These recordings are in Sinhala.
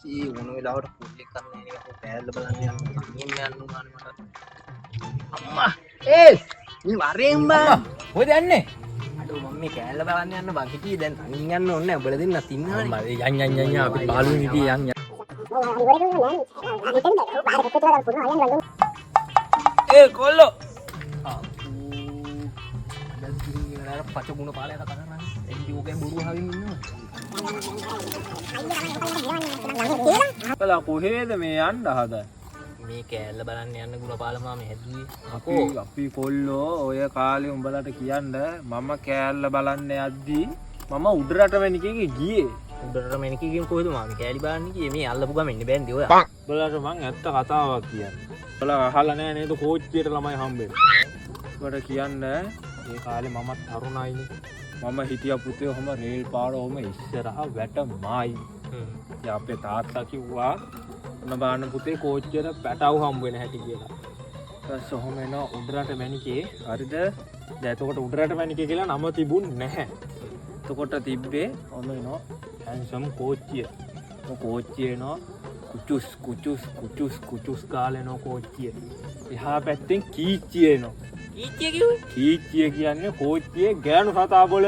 ඒ වුණ වෙලාවට පුඩිය කරන්නේ නේ අපෝ කෑල්ල බලන්න යන්න තනියම යන්න උනානේ මට අම්මා මේ වරෙන් බං කොහෙද යන්නේ? අඩෝ මම මේ කෑල්ල බලන්න යන්න බං හිටියේ දැන් තනියෙන් යන්න ඕනේ නැහැ උඹලා දෙන්නත් ඉන්නවනේ අම්මා යන් අපි පාළුවෙන් හිටියේ යන් කොල්ලෝ දැන් ඉතින් පච ගුණ පාලය කතා කරන්නේ එන්ටි ඕකෙන් බොරු අහගෙන ඉන්නවා කලා කොහෙද මේ යන්න හදන්නේ? මේ කෑල්ල බලන්න යන්න ගුණපාල මාමේ හැදුවේ අපි කොල්ලෝ ඔය කාලේ උඹලට කියන්න මම කෑල්ල බලන්න යද්දී මම උඩරට වෙනිකේ ගියේ. උඩරට වෙනිකේ ගියම කොහෙද මාමේ කෑලි බලන්න ගියේ? මේ අල්ලපු ගම ඉන්න බෑන්දේ ඔය. උඹලට මං ඇත්ත කතාවක් කියන්න. උඹලා අහලා නැහැ නේද කෝච්චියට ළමයි හම්බෙන්නේ. උඹට කියන්න මේ කාලේ මමත් තරුණයිනේ. මම හිටියා පුතේ ඔහම රේල් පාර ඔහම ඉස්සරහා වැටමයි. ඉතින් අපේ තාත්තා කිව්වා ඔන්න බලන්න පුතේ කෝච්චියට පැටව හම්බ වෙන හැටි කියලා. ඊට ඔහම එන උඩරට මැනිකේ හරිද? දැන් එතකොට උඩරට මැනිකේ කියලා නම තිබුණ නැහැ. එතකොට තිබ්බේ ඔන්න එනවා හැන්සම් කෝච්චිය. කෝච්චිය එනවා කුචුස් ගාලා එනවා කෝච්චිය. එහා පැත්තෙන් කීච්චිය එනවා. කීච්චිය කිව්වේ? කීච්චිය කියන්නේ කෝච්චියේ ගෑනු සතා බොල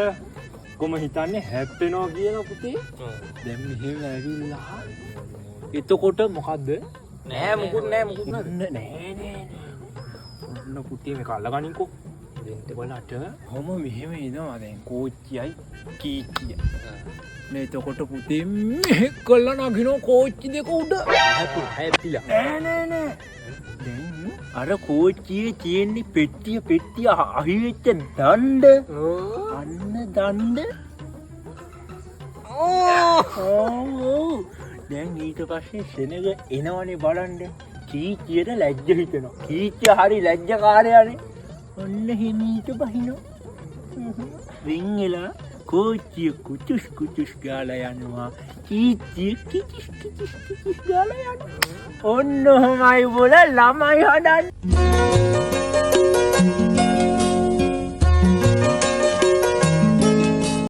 කොම හිතන්නේ හැප්පෙනවා කියන පුතේ. දැන් මෙහෙම ඇවිල්ලා එතකොට මොකද්ද? නෑ මුකුත් නෑ නෑ. ඔන්න පුතේ මේක අල්ලගනින්කෝ. දෙන්න බලට කොහොම මෙහෙම එනවා දැන් කෝච්චියයි කීච්චිය. මේ එතකොට පුතේ මෙහෙ කළා නගිනෝ කෝච්චි දෙක උඩ. හැප්පිලා. නෑ. දැන් අර කෝච්චියේ තියෙන්නේ පෙට්ටිය අහිවෙච්ච දණ්ඩ. අන්න දණ්ඩ. දැන් ඊට පස්සේ සෙනග එනවනේ බලන්න. කීච්චියට ලැජ්ජ හිතෙනවා. කීච්චිය හරි ලැජ්ජකාරයානේ. ඔන්න හිමීට බහිනවා. වින් එලා කෝච්චිය කුචුස් ගාලා යනවා. කීච්චිය කිචිස් ගාලා යනවා. ඔන්න ඔහමයි බොල ළමයි හදන්නේ.